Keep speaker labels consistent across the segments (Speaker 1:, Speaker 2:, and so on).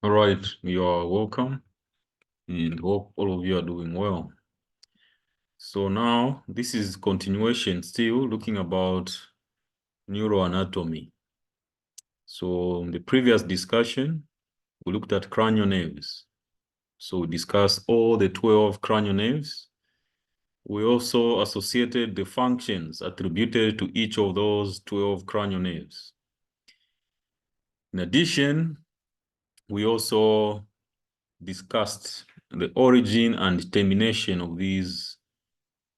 Speaker 1: All right, you are welcome and hope all of you are doing well. So now this is continuation, still looking about neuroanatomy. So in the previous discussion, we looked at cranial nerves. So we discussed all the 12 cranial nerves. We also associated the functions attributed to each of those 12 cranial nerves. In addition, we also discussed the origin and termination of these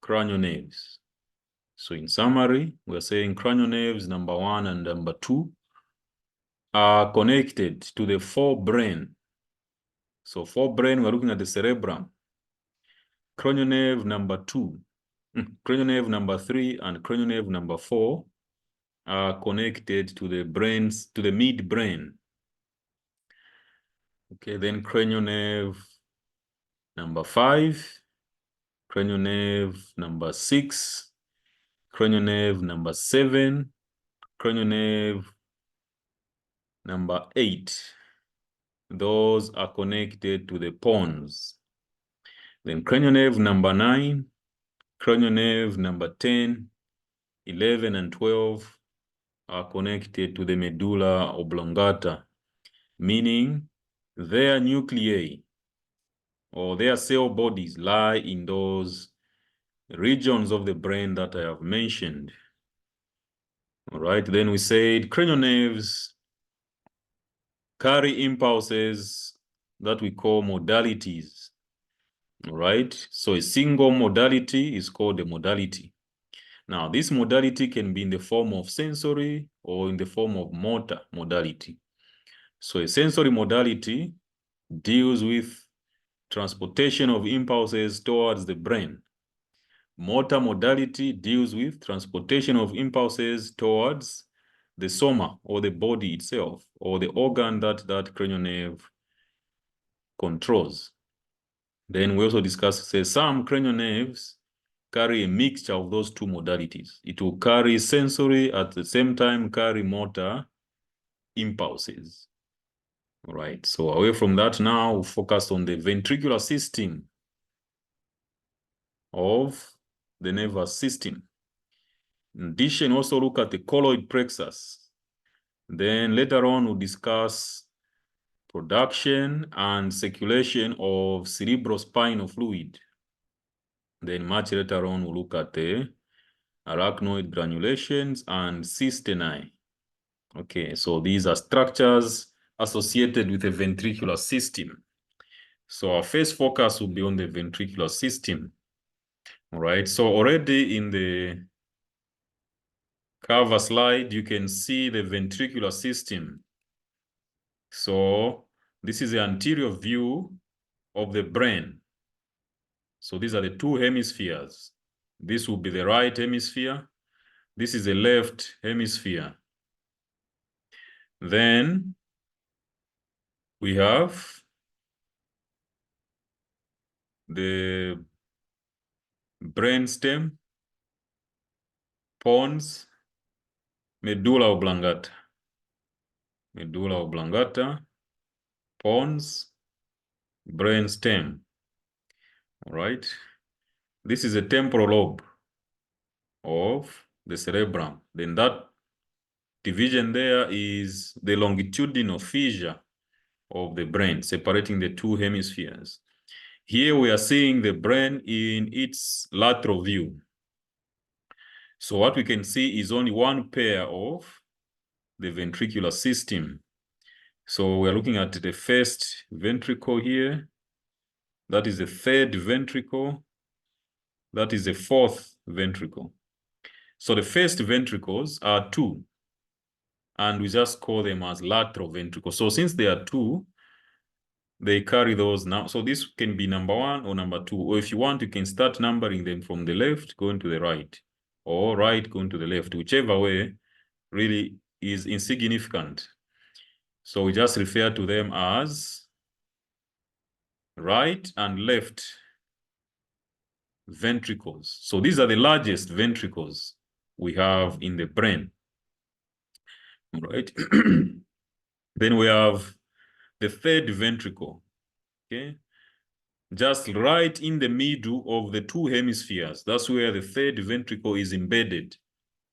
Speaker 1: cranial nerves. So in summary, we're saying cranial nerves number 1 and number 2 are connected to the forebrain. So forebrain, we're looking at the cerebrum. Cranial nerve number 2, cranial nerve number 3 and cranial nerve number 4 are connected to the brains, to the midbrain. Okay, then cranial nerve number 5, cranial nerve number 6, cranial nerve number 7, cranial nerve number 8. Those are connected to the pons. Then cranial nerve number 9, cranial nerve number 10, 11, and 12 are connected to the medulla oblongata, meaning their nuclei or their cell bodies lie in those regions of the brain that I have mentioned. All right, then we said cranial nerves carry impulses that we call modalities. All right, so a single modality is called a modality. Now, this modality can be in the form of sensory or in the form of motor modality. So a sensory modality deals with transportation of impulses towards the brain. Motor modality deals with transportation of impulses towards the soma or the body itself or the organ that cranial nerve controls. Then we also discussed, say, some cranial nerves carry a mixture of those two modalities. It will carry sensory, at the same time carry motor impulses. All right, so away from that now, we'll focus on the ventricular system of the nervous system. In addition, also look at the choroid plexus. Then later on, we'll discuss production and circulation of cerebrospinal fluid. Then much later on, we'll look at the arachnoid granulations and cisternae. Okay, so these are structures associated with the ventricular system. So our first focus will be on the ventricular system. All right, so already in the cover slide, you can see the ventricular system. So this is the anterior view of the brain. So these are the two hemispheres. This will be the right hemisphere. This is the left hemisphere. Then we have the brainstem, pons, medulla oblongata. Medulla oblongata, pons, brainstem. All right. This is a temporal lobe of the cerebrum. Then that division there is the longitudinal fissure of the brain, separating the two hemispheres. Here we are seeing the brain in its lateral view. So what we can see is only one pair of the ventricular system. So we're looking at the first ventricle here. That is the third ventricle. That is the fourth ventricle. So the first ventricles are two, and we just call them as lateral ventricles. So since they are two, they carry those now. So this can be number 1 or number 2. Or if you want, you can start numbering them from the left going to the right, or right going to the left, whichever way really is insignificant. So we just refer to them as right and left ventricles. So these are the largest ventricles we have in the brain. All right. Then we have the third ventricle, okay? Just right in the middle of the two hemispheres. That's where the third ventricle is embedded.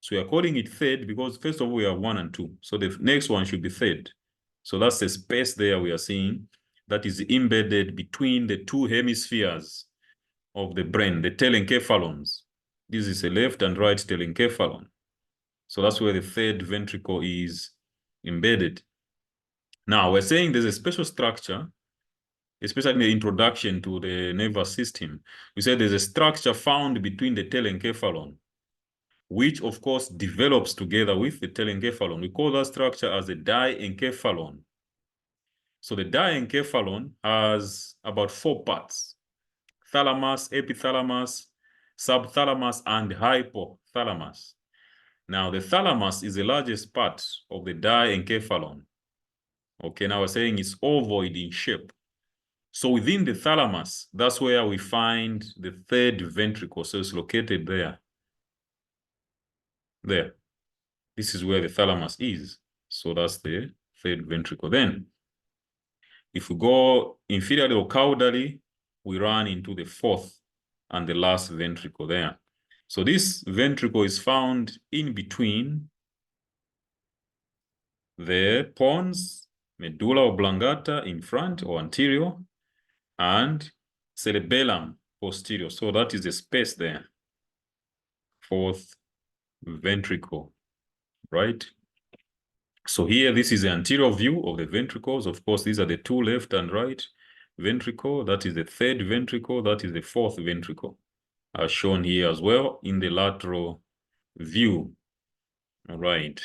Speaker 1: So we are calling it third because first of all, we have 1 and 2. So the next one should be third. So that's the space there we are seeing that is embedded between the two hemispheres of the brain, the telencephalons. This is a left and right telencephalon. So that's where the third ventricle is embedded. Now, we're saying there's a special structure, especially in the introduction to the nervous system. We said there's a structure found between the telencephalon, which of course develops together with the telencephalon. We call that structure as the diencephalon. So the diencephalon has about 4 parts: thalamus, epithalamus, subthalamus, and hypothalamus. Now, the thalamus is the largest part of the diencephalon. Okay, now we're saying it's ovoid in shape. So within the thalamus, that's where we find the third ventricle. So it's located there. There. This is where the thalamus is. So that's the third ventricle. Then, if we go inferiorly or caudally, we run into the fourth and the last ventricle there. So this ventricle is found in between the pons, medulla oblongata in front or anterior, and cerebellum posterior. So that is the space there. Fourth ventricle, right? So here, this is the anterior view of the ventricles. Of course, these are the two left and right ventricle. That is the third ventricle. That is the fourth ventricle, as shown here as well in the lateral view. All right.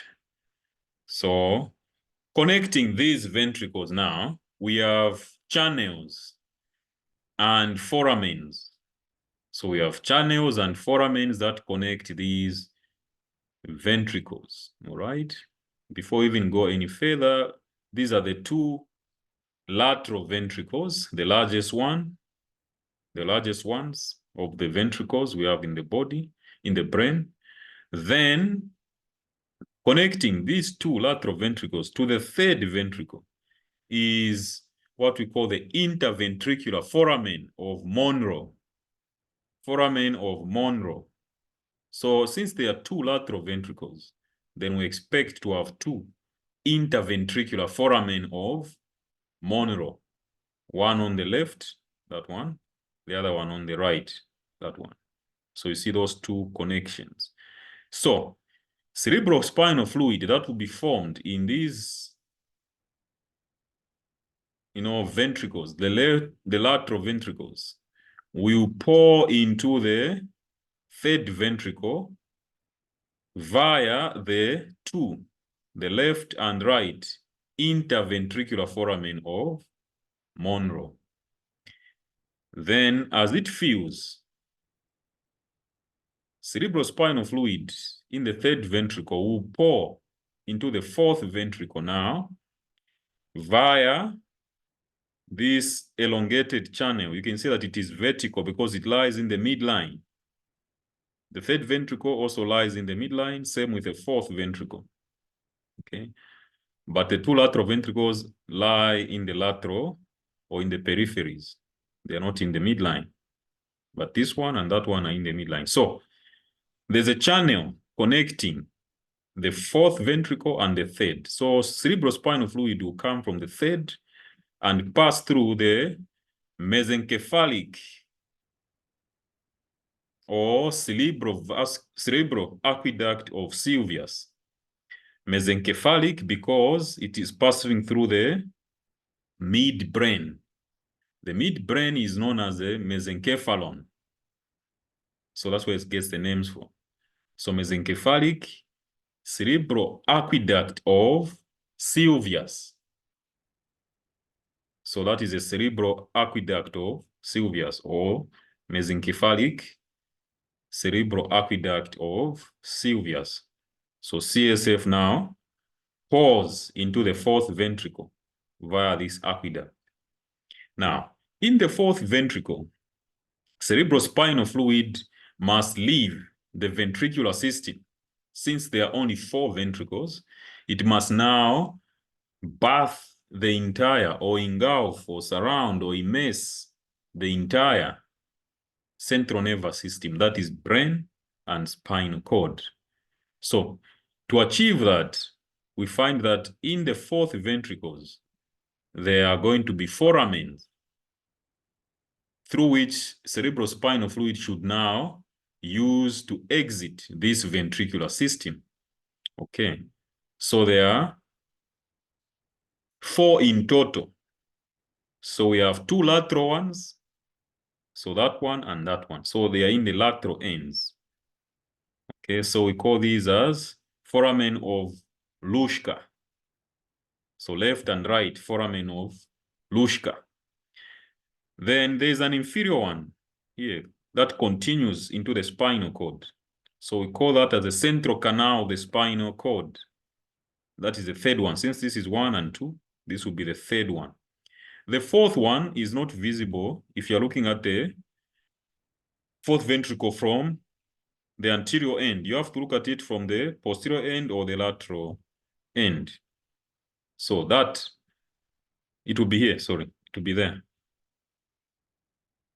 Speaker 1: So connecting these ventricles now, we have channels and foramens. So we have channels and foramens that connect these ventricles, all right? Before we even go any further, these are the two lateral ventricles, the largest ones of the ventricles we have in the body, in the brain. Then connecting these two lateral ventricles to the third ventricle is what we call the interventricular foramen of Monro. Foramen of Monro. So since there are two lateral ventricles, then we expect to have two interventricular foramen of Monro. One on the left, that one, the other one on the right, that one. So you see those two connections. So cerebrospinal fluid that will be formed in these, ventricles, the lateral ventricles, will pour into the third ventricle via the left and right interventricular foramen of Monro. Then, as it fills, cerebrospinal fluid in the third ventricle will pour into the fourth ventricle now via this elongated channel. You can see that it is vertical because it lies in the midline. The third ventricle also lies in the midline, same with the fourth ventricle. Okay. But the two lateral ventricles lie in the lateral or in the peripheries. They are not in the midline. But this one and that one are in the midline. So there's a channel connecting the fourth ventricle and the third. So cerebrospinal fluid will come from the third and pass through the mesencephalic or cerebral aqueduct of Sylvius. Mesencephalic because it is passing through the midbrain. The midbrain is known as the mesencephalon. So that's where it gets the names from. So mesencephalic cerebral aqueduct of Sylvius. So that is a cerebral aqueduct of Sylvius, or mesencephalic cerebral aqueduct of Sylvius. So CSF now pours into the fourth ventricle via this aqueduct. Now, in the fourth ventricle, cerebrospinal fluid must leave the ventricular system. Since there are only 4 ventricles, it must now bath the entire, or engulf, or surround, or immerse the entire central nervous system, that is brain and spinal cord. So to achieve that, we find that in the fourth ventricles, there are going to be foramens through which cerebrospinal fluid should now use to exit this ventricular system. Okay, so there are 4 in total. So we have 2 lateral ones, so that one and that one. So they are in the lateral ends. Okay, so we call these as foramen of Luschka. So left and right foramen of Luschka. Then there's an inferior one here that continues into the spinal cord. So we call that as the central canal of the spinal cord. That is the third one. Since this is 1 and 2, this will be the third one. The fourth one is not visible if you're looking at the fourth ventricle from the anterior end. You have to look at it from the posterior end or the lateral end. So that, it will be here, sorry, it will be there.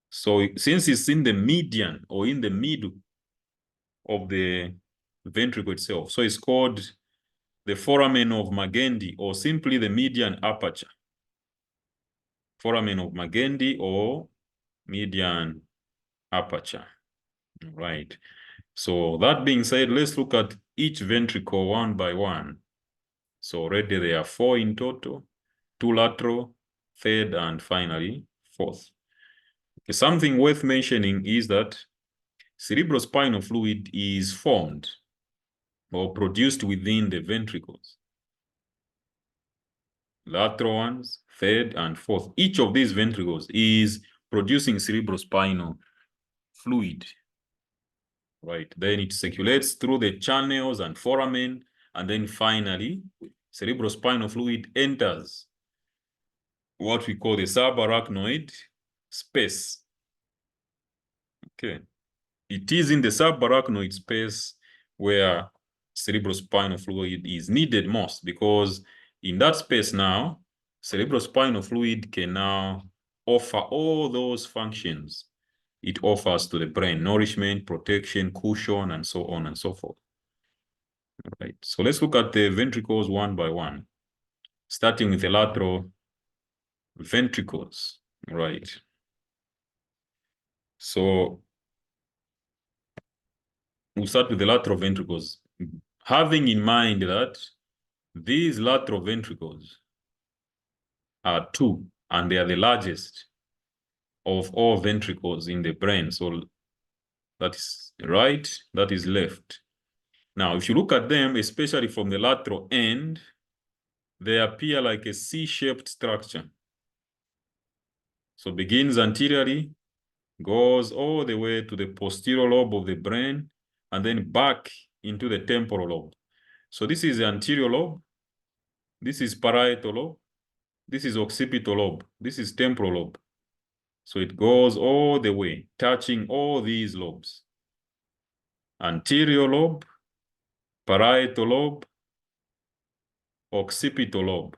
Speaker 1: So since it's in the median or in the middle of the ventricle itself, so it's called the foramen of Magendie, or simply the median aperture. Foramen of Magendie or median aperture. Right. So that being said, let's look at each ventricle one by one. So already there are 4 in total, 2 lateral, third, and finally fourth. Okay, something worth mentioning is that cerebrospinal fluid is formed or produced within the ventricles. Lateral ones, third, and fourth. Each of these ventricles is producing cerebrospinal fluid. Right, then it circulates through the channels and foramen, and then finally, cerebrospinal fluid enters what we call the subarachnoid space. Okay, it is in the subarachnoid space where cerebrospinal fluid is needed most, because in that space now, cerebrospinal fluid can now offer all those functions it offers to the brain: nourishment, protection, cushion, and so on and so forth. All right, so let's look at the ventricles one by one, starting with the lateral ventricles. Right. So we'll start with the lateral ventricles, having in mind that these lateral ventricles are 2, and they are the largest of all ventricles in the brain. So that is right, that is left. Now, if you look at them, especially from the lateral end, they appear like a C-shaped structure. So begins anteriorly, goes all the way to the posterior lobe of the brain, and then back into the temporal lobe. So this is the anterior lobe, this is parietal lobe, this is occipital lobe, this is temporal lobe. So it goes all the way, touching all these lobes. Anterior lobe, parietal lobe, occipital lobe,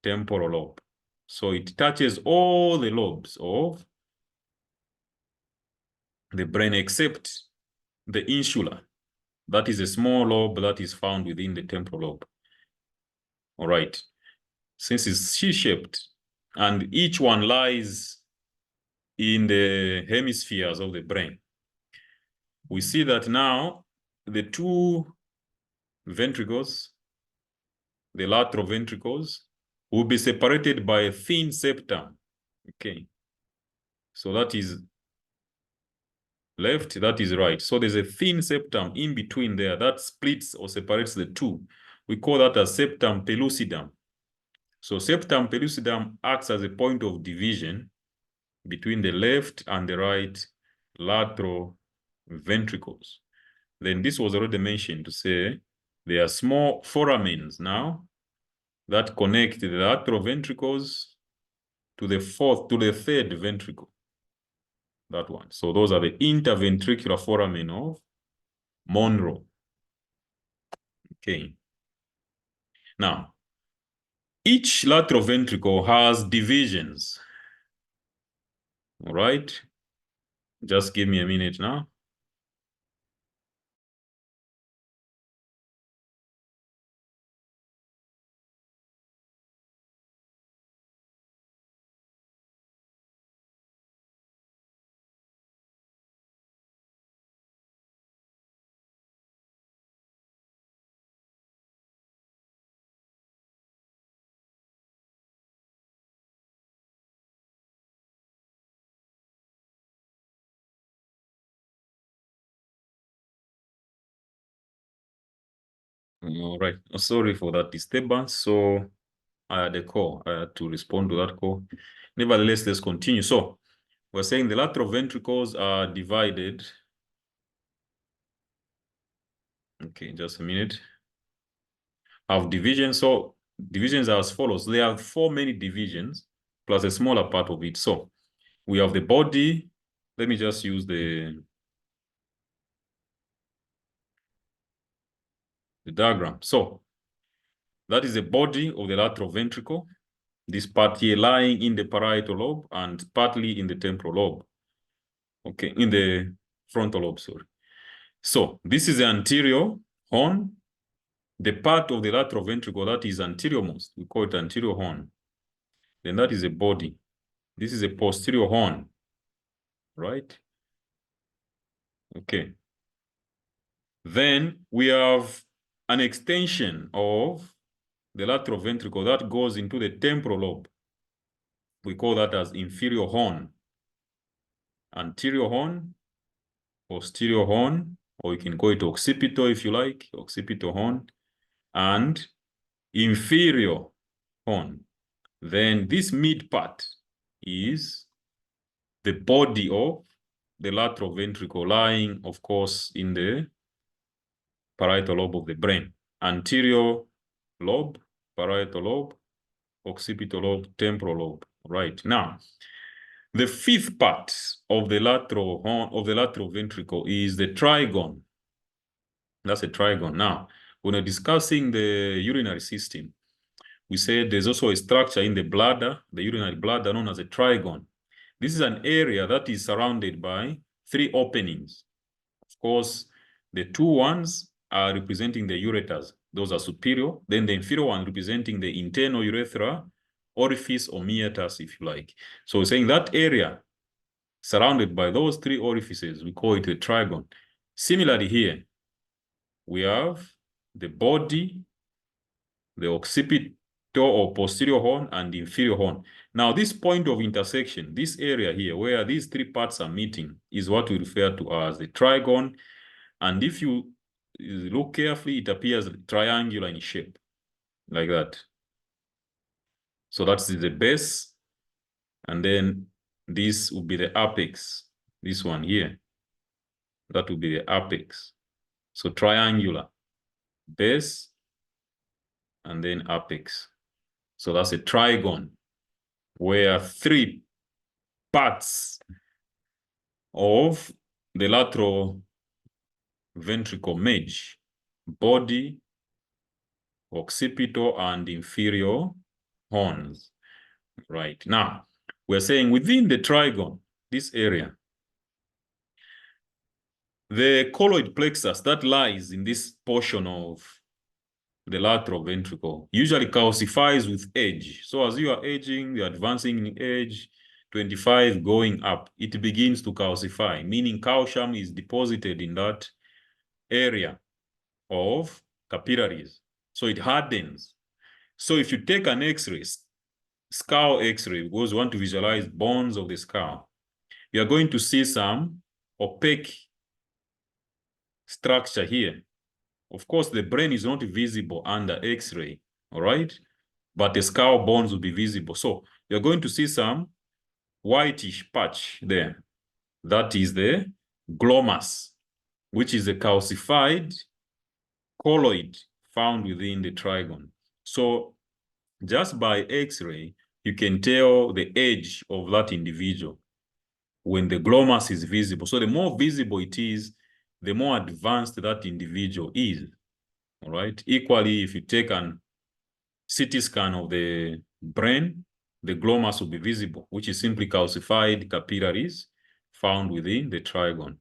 Speaker 1: temporal lobe. So it touches all the lobes of the brain except the insula. That is a small lobe that is found within the temporal lobe. All right. Since it's C-shaped and each one lies in the hemispheres of the brain, we see that now the 2 ventricles, the lateral ventricles, will be separated by a thin septum. Okay. So that is left, that is right. So there's a thin septum in between there that splits or separates the 2. We call that a septum pellucidum. So septum pellucidum acts as a point of division between the left and the right lateral ventricles. Then this was already mentioned to say there are small foramens now that connect the lateral ventricles to the third ventricle. That one. So those are the interventricular foramen of Monro. Okay. Now, Each lateral ventricle has divisions. All right. Just give me a minute now. All right. Sorry for that disturbance. So I had a call. I had to respond to that call. Nevertheless, let's continue. So we're saying the lateral ventricles are divided. Okay, just a minute. Have divisions. So divisions are as follows. There are 4 many divisions plus a smaller part of it. So we have the body. Let me just use the diagram. So that is the body of the lateral ventricle. This part here lying in the parietal lobe and partly in the temporal lobe. Okay, in the frontal lobe, sorry. So this is the anterior horn. The part of the lateral ventricle that is anteriormost, we call it anterior horn. Then that is a body. This is a posterior horn, right? Okay. Then we have an extension of the lateral ventricle that goes into the temporal lobe. We call that as inferior horn. Anterior horn, posterior horn, or you can call it occipital if you like, occipital horn, and inferior horn. Then this mid part is the body of the lateral ventricle lying, of course, in the parietal lobe of the brain. Anterior lobe, parietal lobe, occipital lobe, temporal lobe. Right. Now, the fifth part of the lateral horn of the lateral ventricle is the trigone. That's a trigone. Now, when we're discussing the urinary system, we said there's also a structure in the bladder, the urinary bladder, known as a trigone. This is an area that is surrounded by 3 openings. Of course, the 2 ones are representing the ureters. Those are superior. Then the inferior one representing the internal urethra orifice or meatus, if you like. So we're saying that area surrounded by those 3 orifices, we call it the trigone. Similarly here, we have the body, the occipital or posterior horn, and the inferior horn. Now, this point of intersection, this area here, where these 3 parts are meeting, is what we refer to as the trigone. And if you look carefully, it appears triangular in shape, like that. So that's the base. And then this will be the apex, this one here. That will be the apex. So triangular, base, and then apex. So that's a trigone, where 3 parts of the lateral ventricle merge: body, occipital, and inferior horns. Right. Now, we're saying within the trigone, this area, the choroid plexus that lies in this portion of the lateral ventricle usually calcifies with age. So as you are aging, you're advancing in age, 25 going up, it begins to calcify, meaning calcium is deposited in that area of capillaries. So it hardens. So if you take an X-ray, skull X-ray, because we want to visualize bones of the skull, you are going to see some opaque structure here. Of course, the brain is not visible under X-ray, all right? But the skull bones will be visible. So you're going to see some whitish patch there. That is the glomus, which is a calcified colloid found within the trigone. So just by X-ray, you can tell the age of that individual when the glomus is visible. So the more visible it is, the more advanced that individual is. All right. Equally, if you take an CT scan of the brain, the glomus will be visible, which is simply calcified capillaries found within the trigone.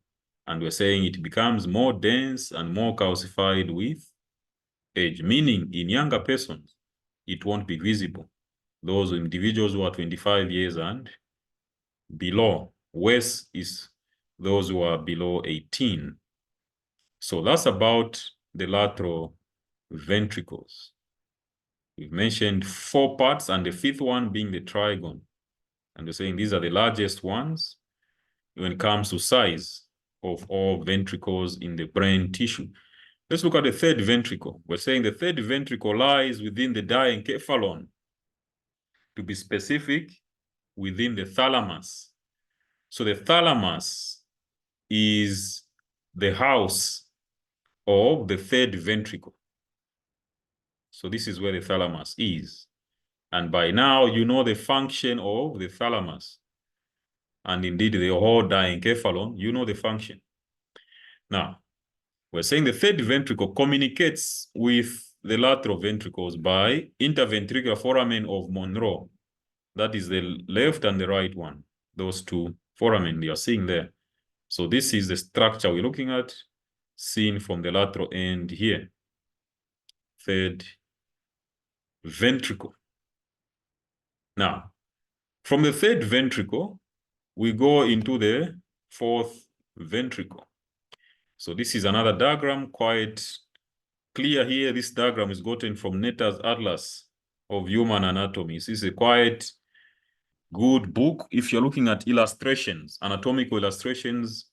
Speaker 1: And we're saying it becomes more dense and more calcified with age, meaning in younger persons, it won't be visible. Those individuals who are 25 years and below. Worse is those who are below 18. So that's about the lateral ventricles. We've mentioned 4 parts, and the 5th one being the trigone. And we're saying these are the largest ones when it comes to size of all ventricles in the brain tissue. Let's look at the 3rd ventricle. We're saying the 3rd ventricle lies within the diencephalon. To be specific, within the thalamus. So the thalamus is the house of the 3rd ventricle. So this is where the thalamus is. And by now, you know the function of the thalamus. And indeed, the whole diencephalon, you know the function. Now, we're saying the 3rd ventricle communicates with the lateral ventricles by interventricular foramen of Monro. That is the left and the right one. Those 2 foramen you are seeing there. So this is the structure we're looking at, seen from the lateral end here. 3rd ventricle. Now, from the 3rd ventricle, we go into the 4th ventricle. So this is another diagram, quite clear here. This diagram is gotten from Netter's Atlas of Human Anatomy. This is a quite good book. If you're looking at illustrations, anatomical illustrations,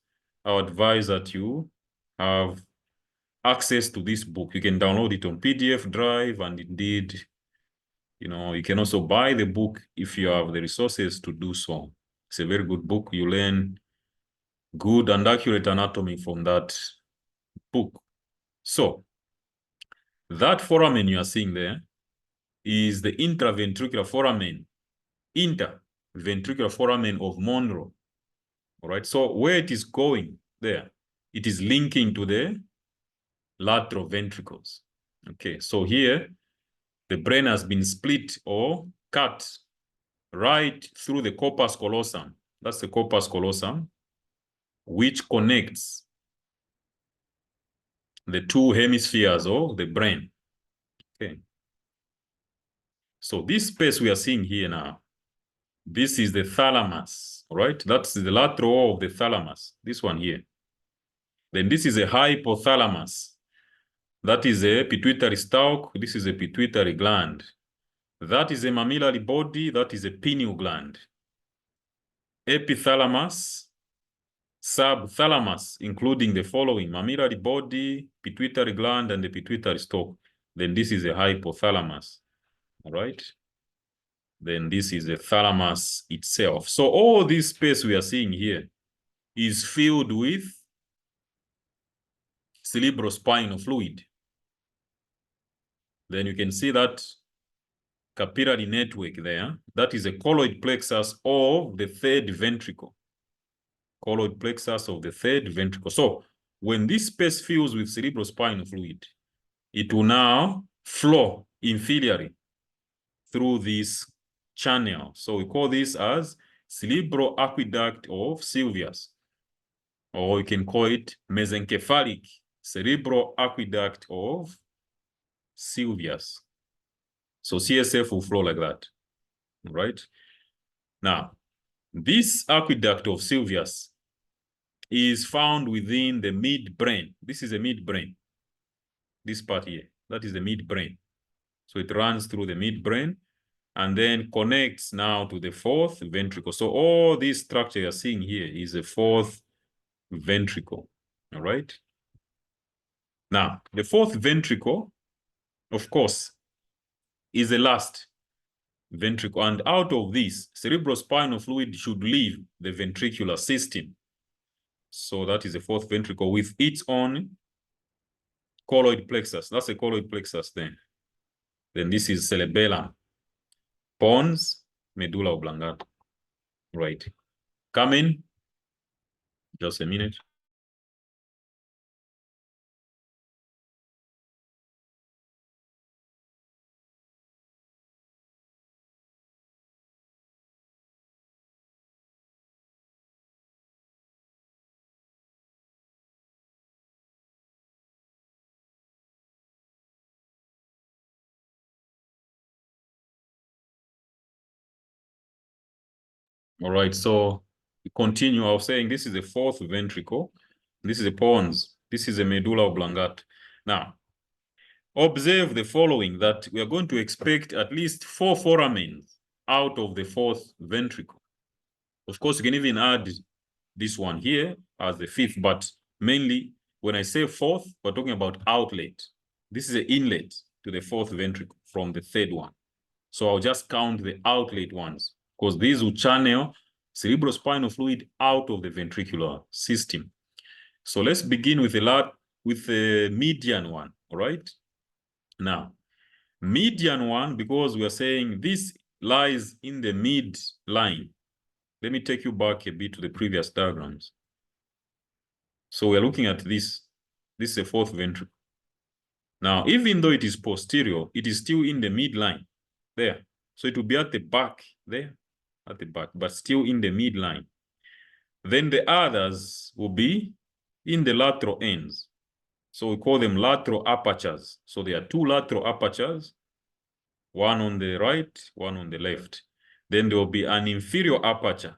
Speaker 1: I would advise that you have access to this book. You can download it on PDF drive, and indeed, you can also buy the book if you have the resources to do so. It's a very good book. You learn good and accurate anatomy from that book. So that foramen you are seeing there is the interventricular foramen of Monro. All right. So where it is going there, it is linking to the lateral ventricles. Okay. So here, the brain has been split or cut right through the corpus callosum. That's the corpus callosum, which connects the 2 hemispheres of the brain. Okay. So this space we are seeing here now, this is the thalamus, all right? That's the lateral of the thalamus, this one here. Then this is a hypothalamus. That is a pituitary stalk. This is a pituitary gland. That is a mammillary body. That is a pineal gland. Epithalamus, subthalamus, including the following: mammillary body, pituitary gland, and the pituitary stalk. Then this is a hypothalamus, all right? Then this is the thalamus itself. So all this space we are seeing here is filled with cerebrospinal fluid. Then you can see that capillary network there. That is a choroid plexus of the 3rd ventricle. Choroid plexus of the 3rd ventricle. So when this space fills with cerebrospinal fluid, it will now flow inferiorly through this channel. So we call this as cerebral aqueduct of Sylvius, or you can call it mesencephalic cerebral aqueduct of Sylvius. So CSF will flow like that, right? Now, this aqueduct of Sylvius is found within the midbrain. This is a midbrain. This part here, that is the midbrain. So it runs through the midbrain and then connects now to the 4th ventricle. So all this structure you're seeing here is a 4th ventricle, all right? Now, the 4th ventricle, of course, is the last ventricle. And out of this, cerebrospinal fluid should leave the ventricular system. So that is the 4th ventricle with its own choroid plexus. That's a choroid plexus then. Then this is cerebellum, pons, medulla oblongata. Right. Come in. Just a minute. All right, so we continue. I was saying this is the fourth ventricle. This is the pons. This is the medulla oblongata. Now, observe the following, that we are going to expect at least 4 foramens out of the fourth ventricle. Of course, you can even add this one here as the fifth, but mainly when I say fourth, we're talking about outlet. This is the inlet to the fourth ventricle from the third one. So I'll just count the outlet ones, because these will channel cerebrospinal fluid out of the ventricular system. So let's begin with the median one, all right? Now, median one, because we are saying this lies in the midline. Let me take you back a bit to the previous diagrams. So we're looking at this. This is a fourth ventricle. Now, even though it is posterior, it is still in the midline there. So it will be at the back there, at the back, but still in the midline. Then the others will be in the lateral ends. So we call them lateral apertures. So there are 2 lateral apertures, one on the right, one on the left. Then there will be an inferior aperture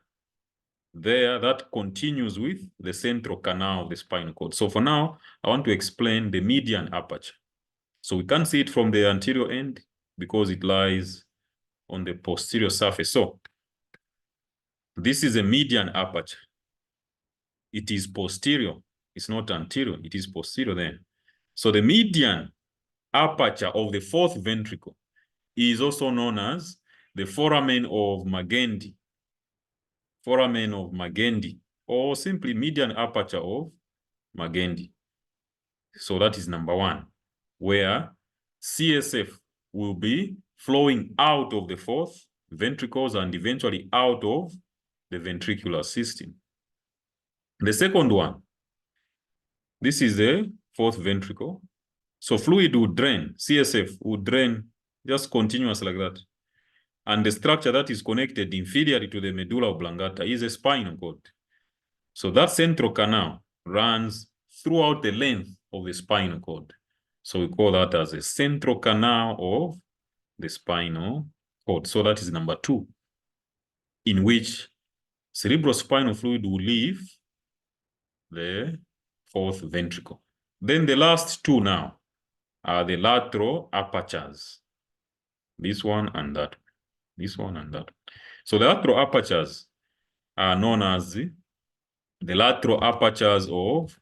Speaker 1: there that continues with the central canal of the spinal cord. So for now, I want to explain the median aperture. So we can't see it from the anterior end because it lies on the posterior surface. So this is a median aperture. It is posterior. It's not anterior. It is posterior there. So the median aperture of the fourth ventricle is also known as the foramen of Magendie. Foramen of Magendie, or simply median aperture of Magendie. So that is number 1, where CSF will be flowing out of the fourth ventricles and eventually out of the ventricular system. The second one, this is the fourth ventricle. So fluid would drain, CSF would drain just continuous like that. And the structure that is connected inferiorly to the medulla oblongata is a spinal cord. So that central canal runs throughout the length of the spinal cord. So we call that as a central canal of the spinal cord. So that is number 2, in which cerebrospinal fluid will leave the fourth ventricle. Then the last 2 now are the lateral apertures. This one and that. This one and that. So the lateral apertures are known as the lateral apertures of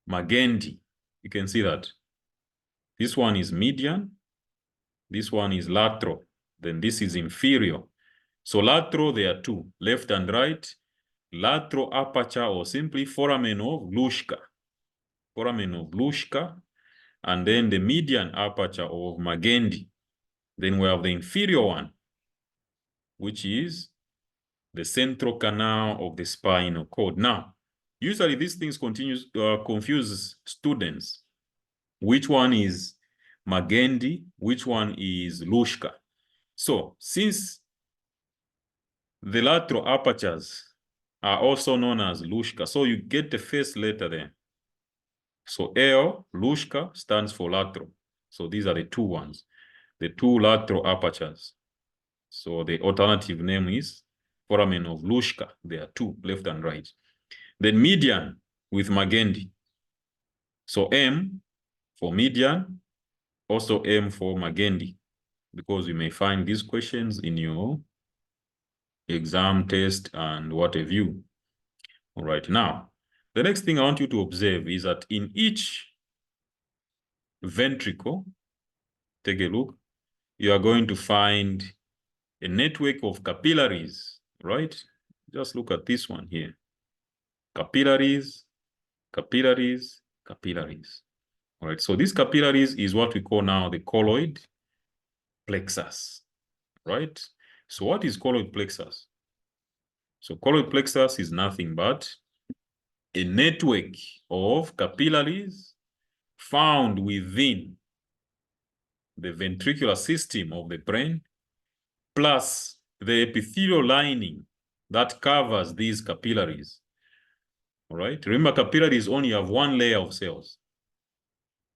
Speaker 1: Magendie. You can see that. This one is median. This one is lateral. Then this is inferior. So lateral, there are 2, left and right. Lateral aperture, or simply foramen of Glushka. Foramen of Glushka. And then the median aperture of Magendie. Then we have the inferior one, which is the central canal of the spinal cord. Now, usually these things confuse students. Which one is Magendie? Which one is Glushka? So, since the lateral apertures are also known as Glushka, so you get the first letter there. So L, Glushka, stands for lateral. So these are the 2 ones, the 2 lateral apertures. So the alternative name is foramen of Glushka. There are 2, left and right. Then median with Magendie. So M for median, also M for Magendie, because you may find these questions in your exam, test, and what have you. All right, now, the next thing I want you to observe is that in each ventricle, take a look, you are going to find a network of capillaries, right? Just look at this one here. Capillaries, capillaries, capillaries. All right, so these capillaries is what we call now the choroid plexus, right? So what is choroid plexus? So choroid plexus is nothing but a network of capillaries found within the ventricular system of the brain, plus the epithelial lining that covers these capillaries. All right. Remember, capillaries only have 1 layer of cells.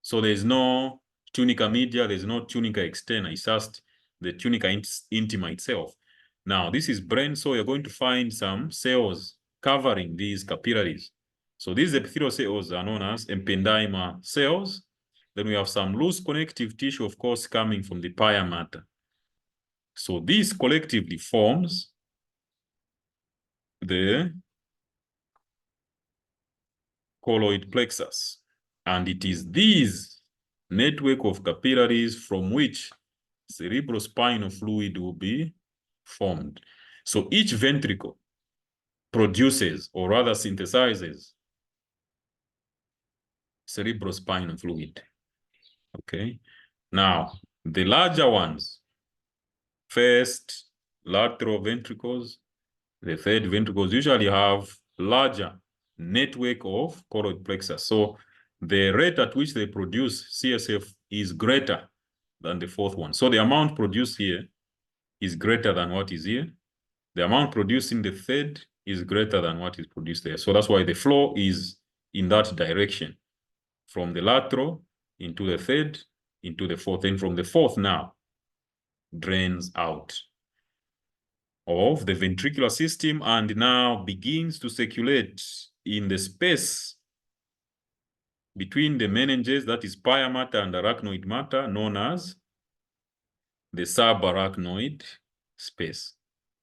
Speaker 1: So there's no tunica media, there's no tunica externa, it's just the tunica intima itself. Now, this is brain, so you're going to find some cells covering these capillaries. So these epithelial cells are known as ependyma cells. Then we have some loose connective tissue, of course, coming from the pia mater. So this collectively forms the choroid plexus. And it is this network of capillaries from which cerebrospinal fluid will be formed. So each ventricle produces, or rather synthesizes, cerebrospinal fluid. Okay. Now, the larger ones, first lateral ventricles, the third ventricles usually have larger network of choroid plexus. So the rate at which they produce CSF is greater than the fourth one. So the amount produced here is greater than what is here. The amount produced in the third is greater than what is produced there. So that's why the flow is in that direction, from the lateral into the third, into the fourth, and from the fourth now drains out of the ventricular system and now begins to circulate in the space between the meninges, that is pia mater and arachnoid mater, known as the subarachnoid space.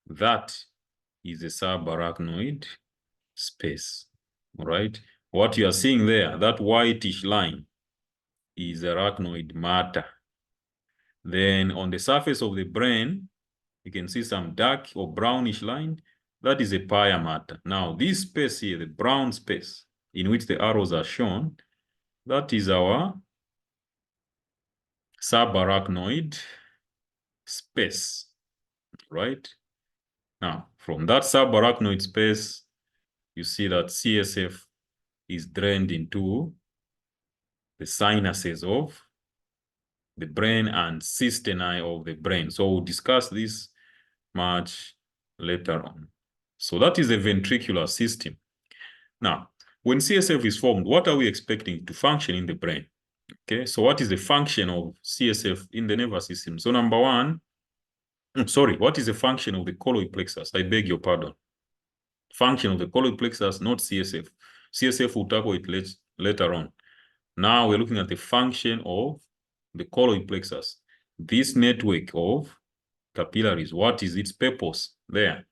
Speaker 1: That is the subarachnoid space. All right. What you are seeing there, that whitish line, is arachnoid mater. Then on the surface of the brain, you can see some dark or brownish line. That is a pia mater. Now, this space here, the brown space in which the arrows are shown, that is our subarachnoid space, right? Now, from that subarachnoid space, you see that CSF is drained into the sinuses of the brain and cisternae of the brain. So we'll discuss this much later on. So that is the ventricular system. Now, when CSF is formed, what are we expecting to function in the brain? Okay, so what is the function of CSF in the nervous system? So number one, what is the function of the choroid plexus? I beg your pardon. Function of the choroid plexus, not CSF. CSF will tackle it later on. Now we're looking at the function of the choroid plexus. This network of capillaries, what is its purpose there?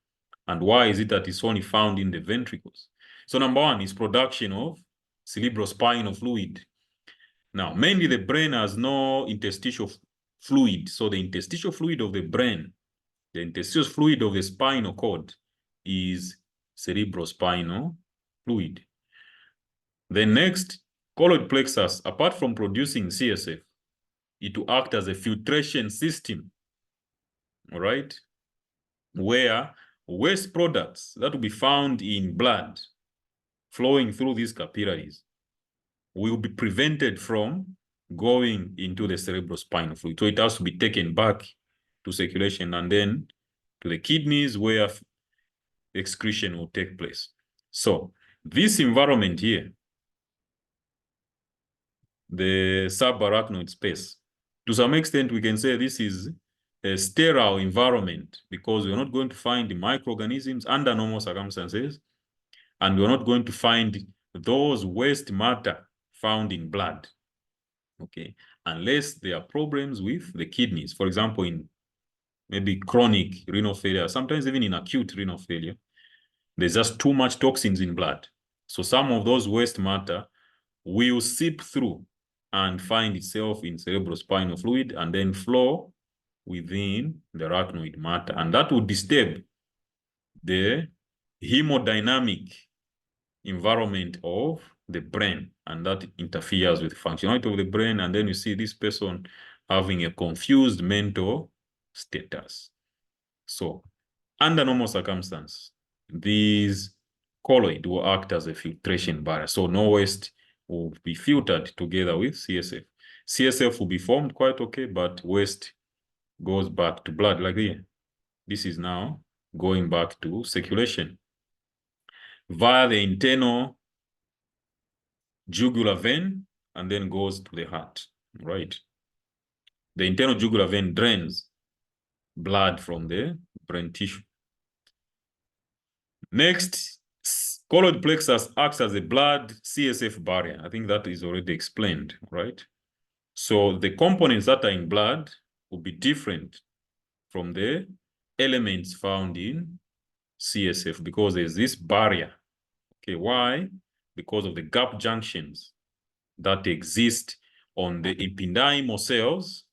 Speaker 1: And why is it that it's only found in the ventricles? So number one is production of cerebrospinal fluid. Now, mainly the brain has no interstitial fluid. So the interstitial fluid of the brain, the interstitial fluid of the spinal cord is cerebrospinal fluid. Then next, choroid plexus, apart from producing CSF, it will act as a filtration system, all right, where waste products that will be found in blood flowing through these capillaries will be prevented from going into the cerebrospinal fluid. So it has to be taken back to circulation and then to the kidneys where excretion will take place. So this environment here, the subarachnoid space, to some extent we can say this is a sterile environment because we're not going to find the microorganisms under normal circumstances, and we're not going to find those waste matter found in blood, okay, unless there are problems with the kidneys. For example, in maybe chronic renal failure, sometimes even in acute renal failure, there's just too much toxins in blood. So some of those waste matter will seep through and find itself in cerebrospinal fluid and then flow within the arachnoid matter. And that will disturb the hemodynamic environment of the brain, and that interferes with the functionality of the brain. And then you see this person having a confused mental status. So under normal circumstances, these choroid will act as a filtration barrier. So no waste will be filtered together with CSF. CSF will be formed quite okay, but waste goes back to blood like here. This is now going back to circulation via the internal jugular vein and then goes to the heart, right? The internal jugular vein drains blood from the brain tissue. Next, choroid plexus acts as a blood CSF barrier. I think that is already explained, right? So the components that are in blood will be different from the elements found in CSF because there's this barrier. Okay, why? Because of the gap junctions that exist on the ependymal cells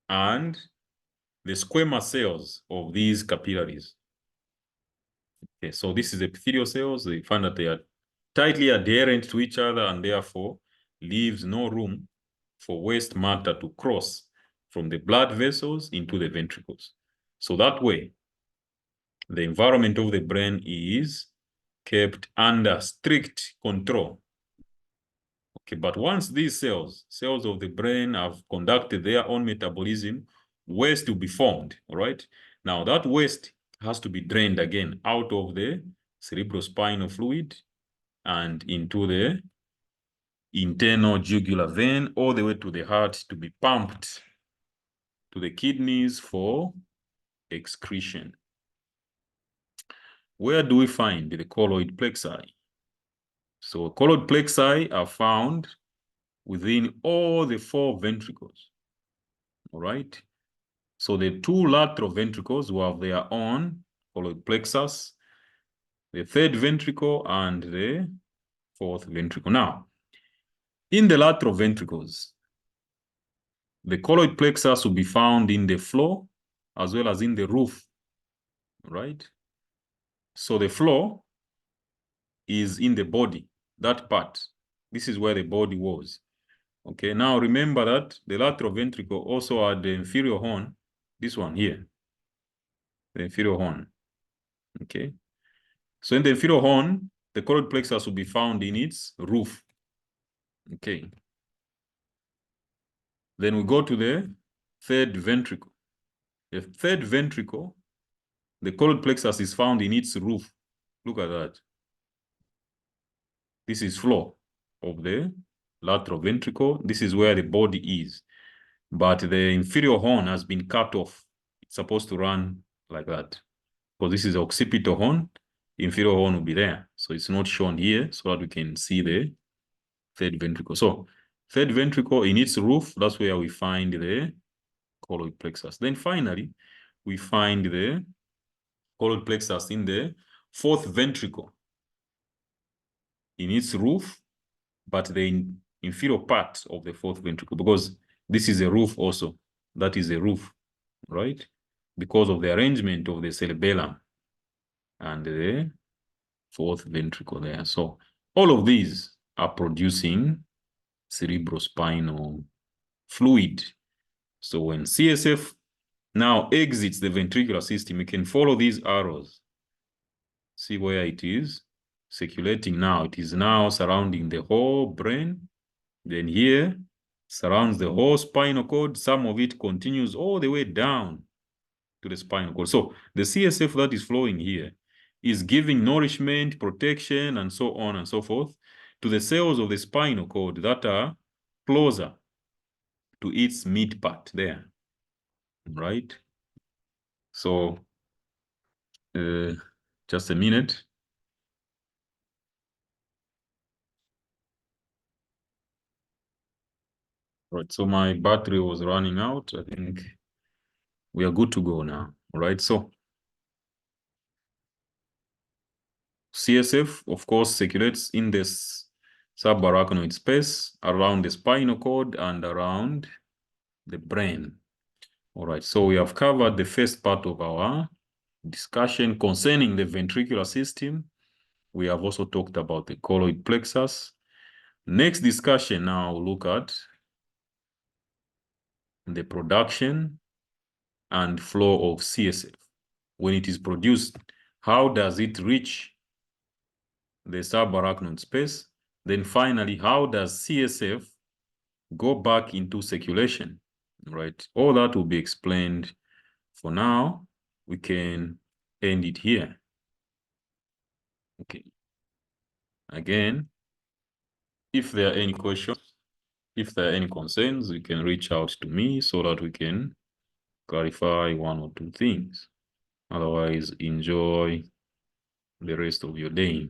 Speaker 1: and the squamous cells of these capillaries. Okay, so this is epithelial cells. They find that they are tightly adherent to each other and therefore leaves no room for waste matter to cross from the blood vessels into the ventricles. So that way, the environment of the brain is kept under strict control. Okay, but once these cells of the brain have conducted their own metabolism, waste will be formed, all right? Now that waste has to be drained again out of the cerebrospinal fluid and into the internal jugular vein all the way to the heart to be pumped to the kidneys for excretion. Where do we find the choroid plexi? So choroid plexi are found within all the 4 ventricles, all right? So the 2 lateral ventricles will have their own choroid plexus, the 3rd ventricle and the 4th ventricle. Now, in the lateral ventricles, the choroid plexus will be found in the floor as well as in the roof, right? So the floor is in the body, that part. This is where the body was. Okay, now remember that the lateral ventricle also had the inferior horn, this one here, the inferior horn. Okay, so in the inferior horn, the choroid plexus will be found in its roof. Okay, then we go to the 3rd ventricle. The 3rd ventricle, the choroid plexus is found in its roof. Look at that. This is floor of the lateral ventricle. This is where the body is. But the inferior horn has been cut off. It's supposed to run like that. Because this is the occipital horn, the inferior horn will be there. So it's not shown here so that we can see the 3rd ventricle. So 3rd ventricle in its roof, that's where we find the choroid plexus. Then finally, we find the choroid plexus in the 4th ventricle in its roof, but the inferior part of the 4th ventricle, because this is a roof also. That is a roof, right? Because of the arrangement of the cerebellum and the 4th ventricle there. So all of these are producing cerebrospinal fluid. So when CSF now exits the ventricular system, you can follow these arrows. See where it is circulating now. It is now surrounding the whole brain. Then here surrounds the whole spinal cord. Some of it continues all the way down to the spinal cord. So the CSF that is flowing here is giving nourishment, protection, and so on and so forth to the cells of the spinal cord that are closer to its mid part there, right? So just a minute. Right, so my battery was running out. I think we are good to go now, right? So CSF, of course, circulates in this subarachnoid space around the spinal cord and around the brain. All right, so we have covered the first part of our discussion concerning the ventricular system. We have also talked about the choroid plexus. Next discussion now we'll look at the production and flow of CSF. When it is produced, how does it reach the subarachnoid space? Then finally, how does CSF go back into circulation, right? All that will be explained. For now, we can end it here. Okay. Again, if there are any questions, if there are any concerns, you can reach out to me so that we can clarify 1 or 2 things. Otherwise, enjoy the rest of your day.